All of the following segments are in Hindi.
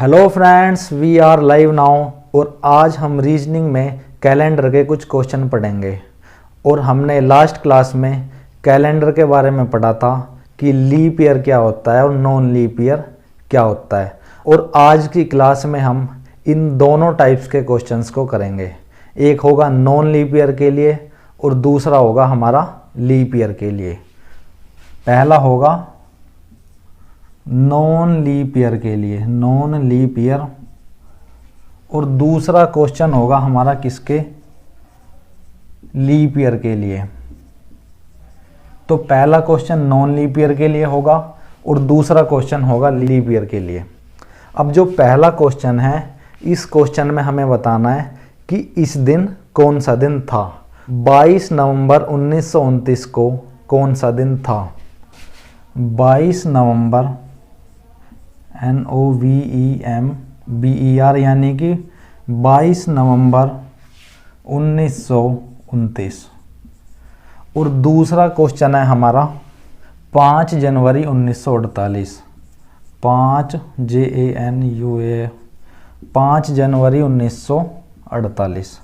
Hello friends, we are live now. और आज हम रीजनिंग में कैलेंडर के कुछ क्वेश्चन पढ़ेंगे। और हमने लास्ट क्लास में कैलेंडर के बारे में पढ़ा था कि लीप ईयर क्या होता है और नॉन लीप ईयर क्या होता है। और आज की क्लास में हम इन दोनों टाइप्स के क्वेश्चंस को करेंगे। एक होगा नॉन लीप ईयर के लिए और दूसरा होगा हमारा लीप ईयर के लिए। पहला होगा नॉन लीप ईयर के लिए, नॉन लीप ईयर, और दूसरा क्वेश्चन होगा हमारा किसके, लीप ईयर के लिए। तो पहला क्वेश्चन नॉन लीप ईयर के लिए होगा और दूसरा क्वेश्चन होगा लीप ईयर के लिए। अब जो पहला क्वेश्चन है, इस क्वेश्चन में हमें बताना है कि इस दिन कौन सा दिन था। 22 नवंबर 1929 को कौन सा दिन था। 22 नवंबर NOVEMBER यानी कि 22 नवंबर 1929। और दूसरा क्वेश्चन है हमारा 5 जनवरी 1948। 5 जनवरी 1948।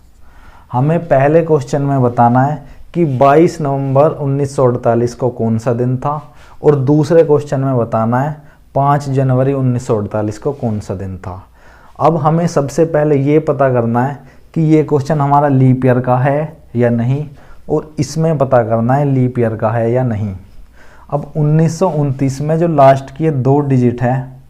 हमें पहले क्वेश्चन में बताना है कि 22 नवंबर 1948 को कौन सा दिन था और दूसरे क्वेश्चन में बताना है 5 जनवरी 1948 को कौन सा दिन था। अब हमें सबसे पहले ये पता करना है कि ये क्वेश्चन हमारा लीप ईयर का है या नहीं, और इसमें पता करना है लीप ईयर का है या नहीं। अब 1929 में जो लास्ट की 2 डिजिट है,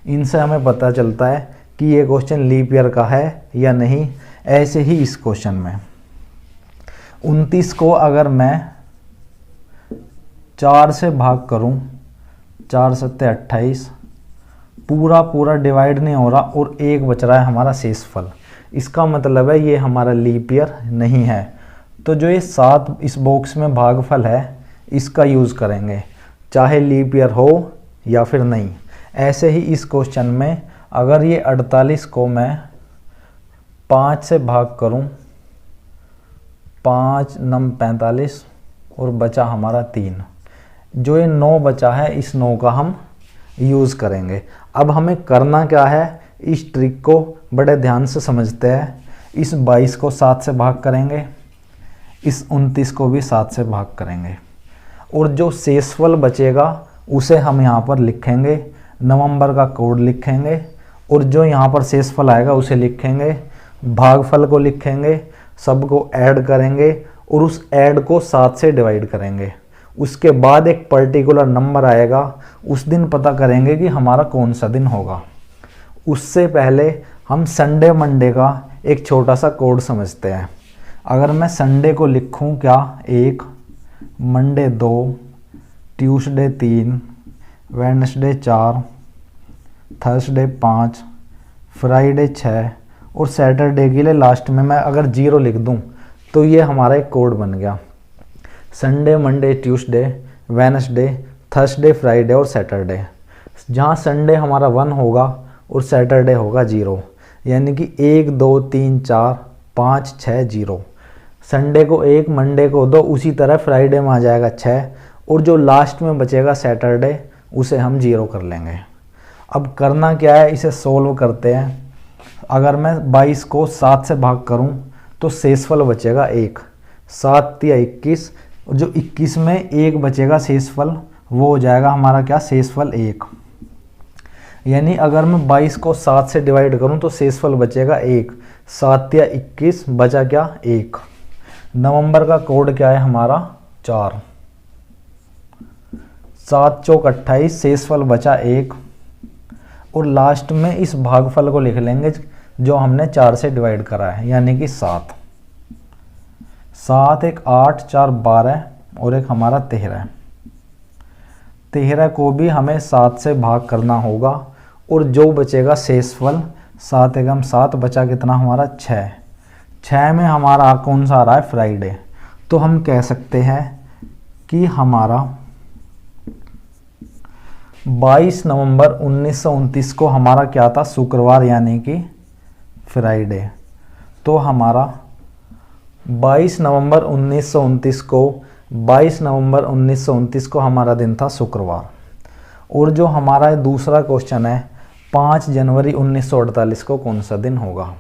इनसे हमें पता चलता है कि ये क्वेश्चन लीप ईयर का है या नहीं। ऐसे ही इस क्वेश्चन में 29 को अगर मैं 4 से भाग करूं, 4 सत्ते 28, पूरा डिवाइड नहीं हो रहा और 1 बच रहा है हमारा शेषफल। इसका मतलब है ये हमारा लीप ईयर नहीं है। तो जो ये 7 इस बॉक्स में भागफल है, इसका यूज़ करेंगे, चाहे लीप ईयर हो या फिर नहीं। ऐसे ही इस क्वेश्चन में अगर ये 48 को मैं 5 से भाग करूं, 5 9 45 और बचा हमारा 3। जो ये 9 बचा है, इस 9 का हम यूज़ करेंगे। अब हमें करना क्या है, इस ट्रिक को बड़े ध्यान से समझते हैं। इस 22 को 7 से भाग करेंगे, इस 29 को भी 7 से भाग करेंगे, और जो शेषफल बचेगा उसे हम यहाँ पर लिखेंगे, नवंबर का कोड लिखेंगे, और जो यहाँ पर शेषफल आएगा उसे लिखेंगे, भागफल को लिखेंगे, सबको ऐड करेंगे और उस ऐड को 7 से डिवाइड करेंगे। उसके बाद एक पर्टिकुलर नंबर आएगा, उस दिन पता करेंगे कि हमारा कौन सा दिन होगा। उससे पहले हम संडे मंडे का एक छोटा सा कोड समझते हैं। अगर मैं संडे को लिखूं क्या, 1, Monday 2, Tuesday 3, Wednesday 4, Thursday 5, Friday 6 और सैटरडे के लिए लास्ट में मैं अगर 0 लिख दूं तो ये हमारा एक कोड बन गया। Sunday Monday Tuesday Wednesday Thursday Friday और सैटरडे। जहाँ संडे हमारा 1 होगा और सैटरडे होगा 0, यानी कि 1 2 3 4 5 6 0। संडे को 1, मंडे को 2, उसी तरह फ्राइडे में आ जाएगा 6, और जो लास्ट में बचेगा सैटरडे, उसे हम 0 कर लेंगे। अब करना क्या है, इसे सोल्व करते हैं। अगर मैं 22 को 7 से भाग करूं तो शेषफल बचेगा 1, 7 या 21, और जो 21 में 1 बचेगा शेषफल, वो हो जाएगा हमारा क्या, शेषफल 1। यानी अगर मैं 22 को 7 से डिवाइड करूं तो शेषफल बचेगा 1, 7 या 21, बचा क्या, 1। नवंबर का कोड क्या है हमारा, 4। 7 चौक 28, शेषफल बचा 1, और लास्ट में इस भागफल को लिख लेंगे जो हमने 4 से डिवाइड करा है, यानी कि 7। 7 1 8 4 12 और एक हमारा 13। 13 को भी हमें 7 से भाग करना होगा, और जो बचेगा शेषफल, 7 एकम 7, बचा कितना हमारा, 6। 6 में हमारा कौन सा आ रहा है, फ्राइडे। तो हम कह सकते हैं कि हमारा 22 नवंबर 1929 को हमारा क्या था, शुक्रवार, यानी कि फ्राइडे। तो हमारा 22 नवंबर 1929 को हमारा दिन था शुक्रवार। और जो हमारा दूसरा क्वेश्चन है 5 जनवरी 1948 को कौन सा दिन होगा।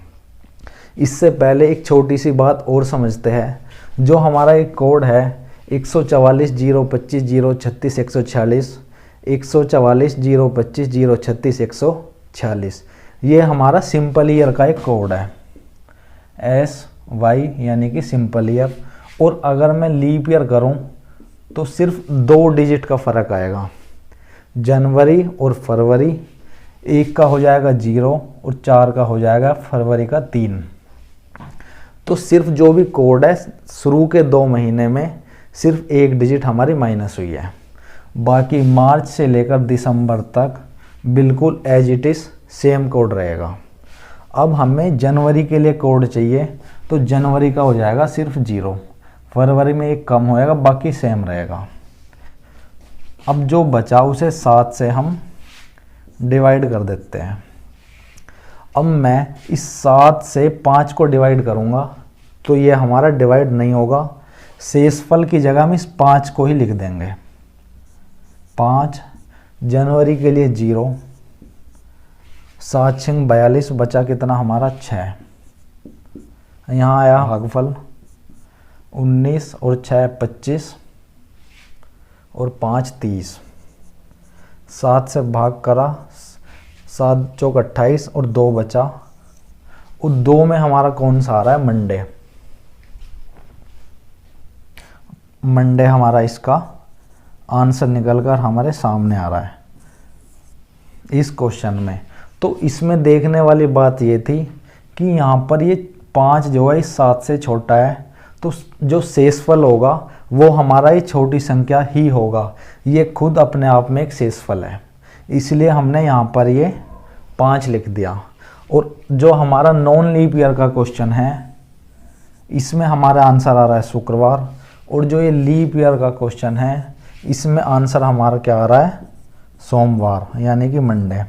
इससे पहले एक छोटी सी बात और समझते हैं। जो हमारा एक कोड है 144 025 036 146, 144 025 036 146, ये हमारा सिंपल ईयर का एक कोड है, SY यानी कि सिंपल ईयर। और अगर मैं लीप ईयर करूं तो सिर्फ 2 डिजिट का फ़र्क आएगा, जनवरी और फरवरी, 1 का हो जाएगा 0 और 4 का हो जाएगा फरवरी का 3। तो सिर्फ जो भी कोड है शुरू के 2 महीने में सिर्फ 1 डिजिट हमारी माइनस हुई है, बाकी मार्च से लेकर दिसंबर तक बिल्कुल as it is same code रहेगा। अब हमें जनवरी के लिए कोड चाहिए, तो जनवरी का हो जाएगा सिर्फ 0, फरवरी में 1 कम होएगा, बाकी सेम रहेगा। अब जो बचा उसे 7 से हम डिवाइड कर देते हैं। अब मैं इस 7 से 5 को डिवाइड करूंगा तो ये हमारा डिवाइड नहीं होगा, शेषफल की जगह हम इस 5 को ही लिख देंगे। 5 जनवरी के लिए 0, 7 6 42, बचा कितना हमारा 6। यहाँ आया भागफल 19 और 6 25 और 5 30, 7 से भाग करा, 7 चौक 28 और 2 बचा। और 2 में हमारा कौन सा आ रहा है, मंडे। मंडे हमारा इसका आंसर निकल कर हमारे सामने आ रहा है इस क्वेश्चन में। तो इसमें देखने वाली बात ये थी कि यहाँ पर ये 5 जो है इस 7 से छोटा है, तो जो शेषफल होगा वो हमारा ये छोटी संख्या ही होगा। ये खुद अपने आप में एक शेषफल है, इसलिए हमने यहाँ पर ये 5 लिख दिया। और जो हमारा नॉन लीप ईयर का क्वेश्चन है इसमें हमारा आंसर आ रहा है शुक्रवार, और जो ये लीप ईयर का क्वेश्चन है इसमें आंसर हमारा क्या आ रहा है, सोमवार यानी कि मंडे।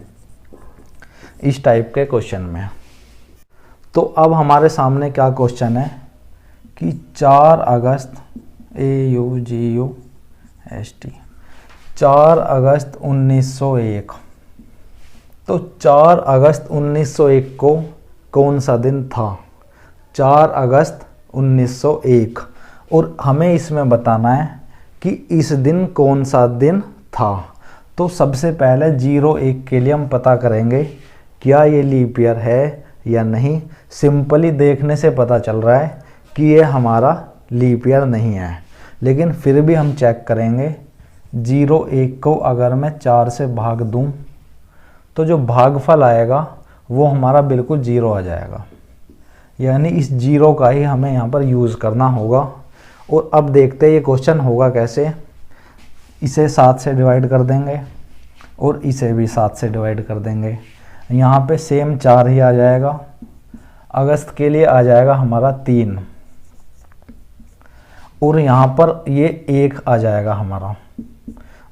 इस टाइप के क्वेश्चन में तो अब हमारे सामने क्या क्वेश्चन है कि 4 अगस्त AUGUST 4 अगस्त 1901, तो 4 अगस्त 1901 को कौन सा दिन था, 4 अगस्त 1901। और हमें इसमें बताना है कि इस दिन कौन सा दिन था। तो सबसे पहले 01 के लिए हम पता करेंगे क्या ये लीप ईयर है या नहीं। सिंपली देखने से पता चल रहा है कि ये हमारा लीप ईयर नहीं है, लेकिन फिर भी हम चेक करेंगे। 01 को अगर मैं 4 से भाग दूं तो जो भागफल आएगा वो हमारा बिल्कुल 0 आ जाएगा, यानी इस 0 का ही हमें यहाँ पर यूज़ करना होगा। और अब देखते हैं ये क्वेश्चन होगा कैसे। इसे 7 से डिवाइड कर देंगे और इसे भी 7 से डिवाइड कर देंगे। यहाँ पे सेम 4 ही आ जाएगा। अगस्त के लिए आ जाएगा हमारा 3, और यहाँ पर ये 1 आ जाएगा हमारा।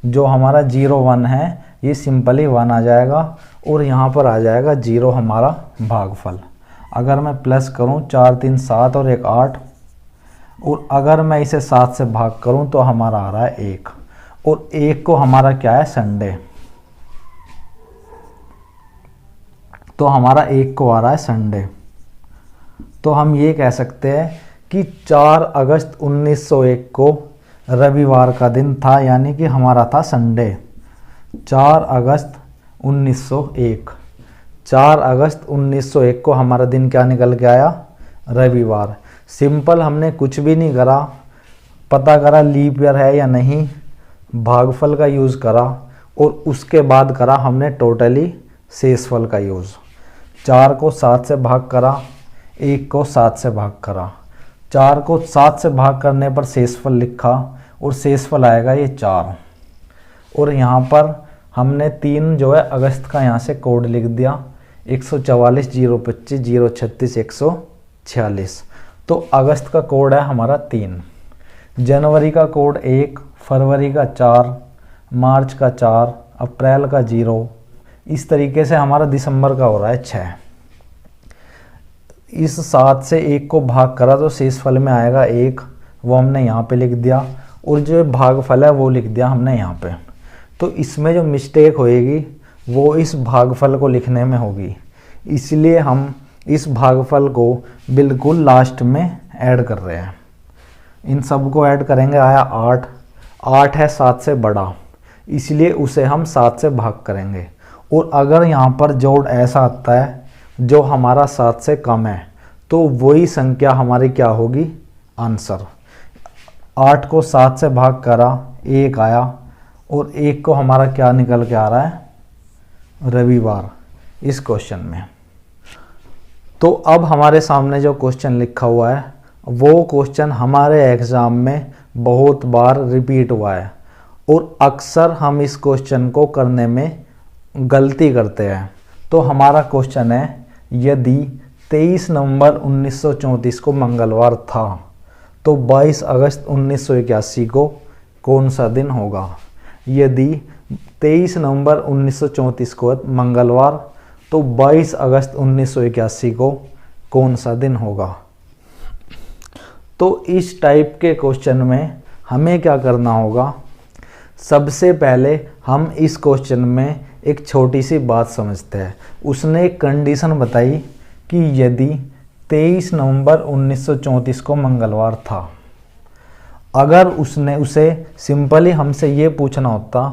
जो हमारा 01 है ये सिंपली 1 आ जाएगा, और यहाँ पर आ जाएगा 0 हमारा भागफल। अगर मैं प्लस करूँ 4 3 7 और 1 8, और अगर मैं इसे 7 से भाग करूँ तो हमारा आ रहा है 1, और 1 को हमारा क्या है, संडे। तो हमारा 1 को आ रहा है संडे। तो हम ये कह सकते हैं कि 4 अगस्त 1901 को रविवार का दिन था, यानी कि हमारा था संडे। 4 अगस्त 1901, 4 अगस्त 1901 को हमारा दिन क्या निकल के आया, रविवार। सिंपल, हमने कुछ भी नहीं करा, पता करा लीप ईयर है या नहीं, भागफल का यूज़ करा, और उसके बाद करा हमने टोटली शेषफल का यूज़। 4 को 7 से भाग करा, 1 को 7 से भाग करा, 4 को 7 से भाग करने पर शेषफल लिखा, और शेषफल आएगा ये 4। और यहाँ पर हमने 3 जो है अगस्त का यहाँ से कोड लिख दिया, 144 025 036 146। तो अगस्त का कोड है हमारा 3, जनवरी का कोड 1, फरवरी का 4, मार्च का 4, अप्रैल का 0। इस तरीके से हमारा दिसंबर का हो रहा है 6। इस 7 से 1 को भाग करा तो शेषफल में आएगा 1, वो हमने यहाँ पे लिख दिया, और जो भागफल है वो लिख दिया हमने यहाँ पे। तो इसमें जो मिस्टेक होएगी वो इस भागफल को लिखने में होगी, इसलिए हम इस भागफल को बिल्कुल लास्ट में ऐड कर रहे हैं। इन सब को ऐड करेंगे, आया 8। 8 है 7 से बड़ा, इसलिए उसे हम 7 से भाग करेंगे। और अगर यहाँ पर जोड़ ऐसा आता है जो हमारा 7 से कम है, तो वही संख्या हमारी क्या होगी, आंसर। 8 को 7 से भाग करा, 1 आया, और 1 को हमारा क्या निकल के आ रहा है, रविवार, इस क्वेश्चन में। तो अब हमारे सामने जो क्वेश्चन लिखा हुआ है वो क्वेश्चन हमारे एग्ज़ाम में बहुत बार रिपीट हुआ है, और अक्सर हम इस क्वेश्चन को करने में गलती करते हैं। तो हमारा क्वेश्चन है, यदि 23 नवंबर 1934 को मंगलवार था तो 22 अगस्त 1981 को कौन सा दिन होगा। यदि 23 नवंबर 1934 को मंगलवार तो 22 अगस्त 1981 को कौन सा दिन होगा। तो इस टाइप के क्वेश्चन में हमें क्या करना होगा, सबसे पहले हम इस क्वेश्चन में एक छोटी सी बात समझते हैं। उसने एक कंडीशन बताई कि यदि 23 नवंबर 1934 को मंगलवार था, अगर उसने उसे सिंपली हमसे ये पूछना होता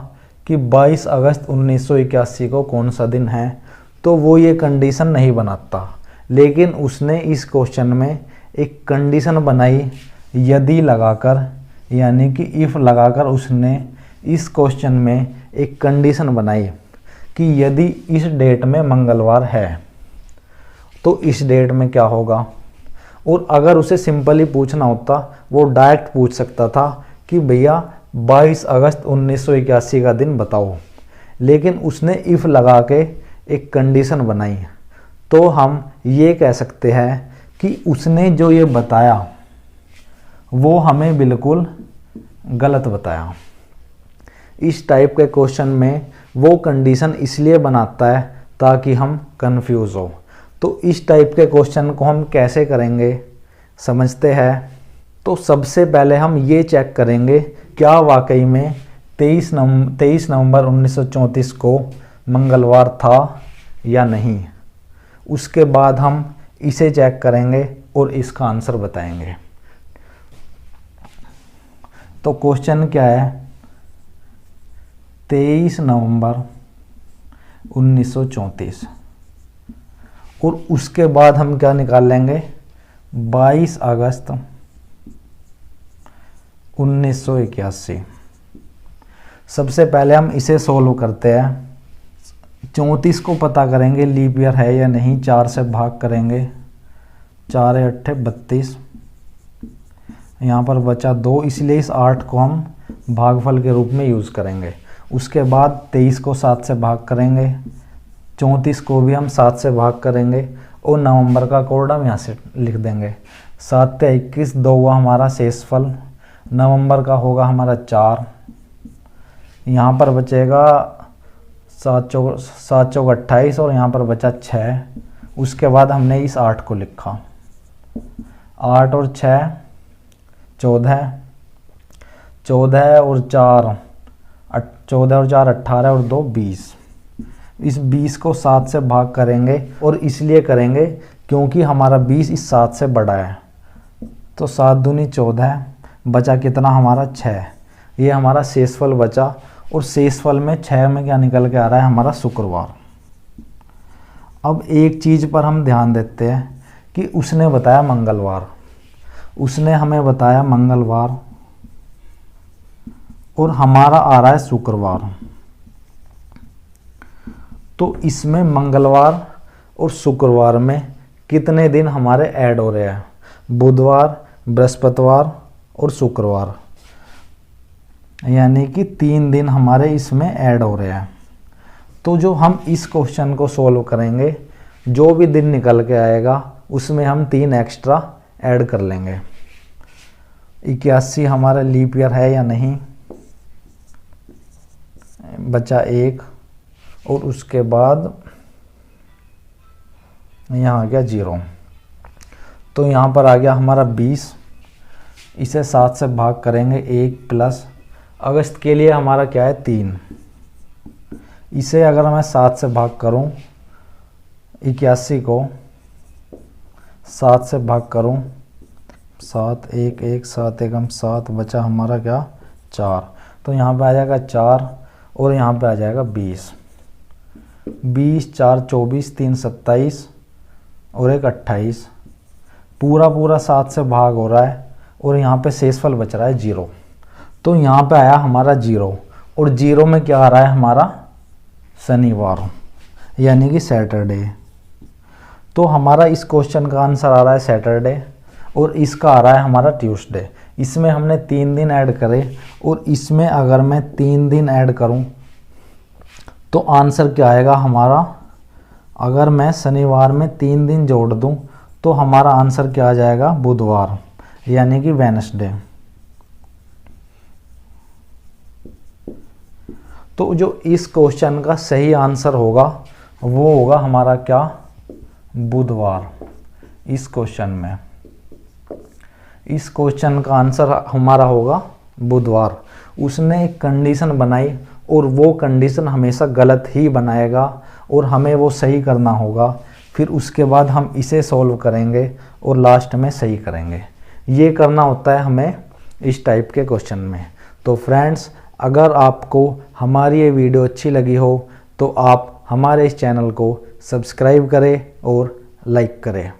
कि 22 अगस्त 1981 को कौन सा दिन है, तो वो ये कंडीशन नहीं बनाता। लेकिन उसने इस क्वेश्चन में एक कंडीशन बनाई, यदि लगाकर, यानी कि इफ़ लगाकर उसने इस क्वेश्चन में एक कंडीशन बनाई कि यदि इस डेट में मंगलवार है तो इस डेट में क्या होगा। और अगर उसे सिंपली पूछना होता, वो डायरेक्ट पूछ सकता था कि भैया 22 अगस्त 1981 का दिन बताओ। लेकिन उसने इफ़ लगा के एक कंडीशन बनाई, तो हम ये कह सकते हैं कि उसने जो ये बताया वो हमें बिल्कुल गलत बताया। इस टाइप के क्वेश्चन में वो कंडीशन इसलिए बनाता है ताकि हम कंफ्यूज हो। तो इस टाइप के क्वेश्चन को हम कैसे करेंगे, समझते हैं। तो सबसे पहले हम ये चेक करेंगे क्या वाकई में 23 नवंबर 1934 को मंगलवार था या नहीं। उसके बाद हम इसे चेक करेंगे और इसका आंसर बताएंगे। तो क्वेश्चन क्या है, 23 नवंबर 1934, और उसके बाद हम क्या निकाल लेंगे, 22 अगस्त 1981। सबसे पहले हम इसे सोल्व करते हैं। 34 को पता करेंगे लीप ईयर है या नहीं, 4 से भाग करेंगे, 4 8 32, यहाँ पर बचा 2, इसलिए इस 8 को हम भागफल के रूप में यूज़ करेंगे। उसके बाद 23 को 7 से भाग करेंगे, 34 को भी हम 7 से भाग करेंगे, और नवंबर का कोड हम यहाँ से लिख देंगे। 7 से 21, 2 हुआ हमारा शेषफल। नवंबर का होगा हमारा 4, यहाँ पर बचेगा 7 चौक 28, और यहाँ पर बचा 6। उसके बाद हमने इस 8 को लिखा, 8 और 6 14, 14 और 4 18 और 2 20। इस 20 को 7 से भाग करेंगे, और इसलिए करेंगे क्योंकि हमारा 20 इस 7 से बड़ा है। तो 7 दूनी 14, बचा कितना हमारा 6। ये हमारा शेषफल बचा, और शेषफल में 6 में क्या निकल के आ रहा है, हमारा शुक्रवार। अब एक चीज़ पर हम ध्यान देते हैं कि उसने बताया मंगलवार, उसने हमें बताया मंगलवार, और हमारा आ रहा है शुक्रवार। तो इसमें मंगलवार और शुक्रवार में कितने दिन हमारे ऐड हो रहे हैं, बुधवार, बृहस्पतिवार और शुक्रवार, यानी कि 3 दिन हमारे इसमें ऐड हो रहे हैं। तो जो हम इस क्वेश्चन को सॉल्व करेंगे, जो भी दिन निकल के आएगा उसमें हम 3 एक्स्ट्रा ऐड कर लेंगे। 81 हमारा लीप ईयर है या नहीं, बचा 1, और उसके बाद यहाँ आ गया 0। तो यहाँ पर आ गया हमारा 20, इसे 7 से भाग करेंगे, 1 प्लस अगस्त के लिए हमारा क्या है 3, इसे अगर मैं 7 से भाग करूं, 81 को 7 से भाग करूं, 7 1 1 7 1 7, बचा हमारा क्या 4। तो यहाँ पे आ जाएगा 4 और यहाँ पे आ जाएगा 20। 20 4 24, 3 27 और 1 28। पूरा 7 से भाग हो रहा है और यहाँ पे शेषफल बच रहा है 0। तो यहाँ पे आया हमारा 0 और 0 में क्या आ रहा है हमारा शनिवार, यानी कि सैटरडे। तो हमारा इस क्वेश्चन का आंसर आ रहा है सैटरडे और इसका आ रहा है हमारा ट्यूसडे। इसमें हमने 3 दिन ऐड करे और इसमें अगर मैं 3 दिन ऐड करूं तो आंसर क्या आएगा हमारा। अगर मैं शनिवार में 3 दिन जोड़ दूं तो हमारा आंसर क्या आ जाएगा बुधवार, यानी कि वेडनेसडे। तो जो इस क्वेश्चन का सही आंसर होगा वो होगा हमारा क्या बुधवार। इस क्वेश्चन में इस क्वेश्चन का आंसर हमारा होगा बुधवार। उसने एक कंडीशन बनाई और वो कंडीशन हमेशा गलत ही बनाएगा और हमें वो सही करना होगा। फिर उसके बाद हम इसे सॉल्व करेंगे और लास्ट में सही करेंगे। ये करना होता है हमें इस टाइप के क्वेश्चन में। तो फ्रेंड्स, अगर आपको हमारी ये वीडियो अच्छी लगी हो तो आप हमारे इस चैनल को सब्सक्राइब करें और लाइक करें।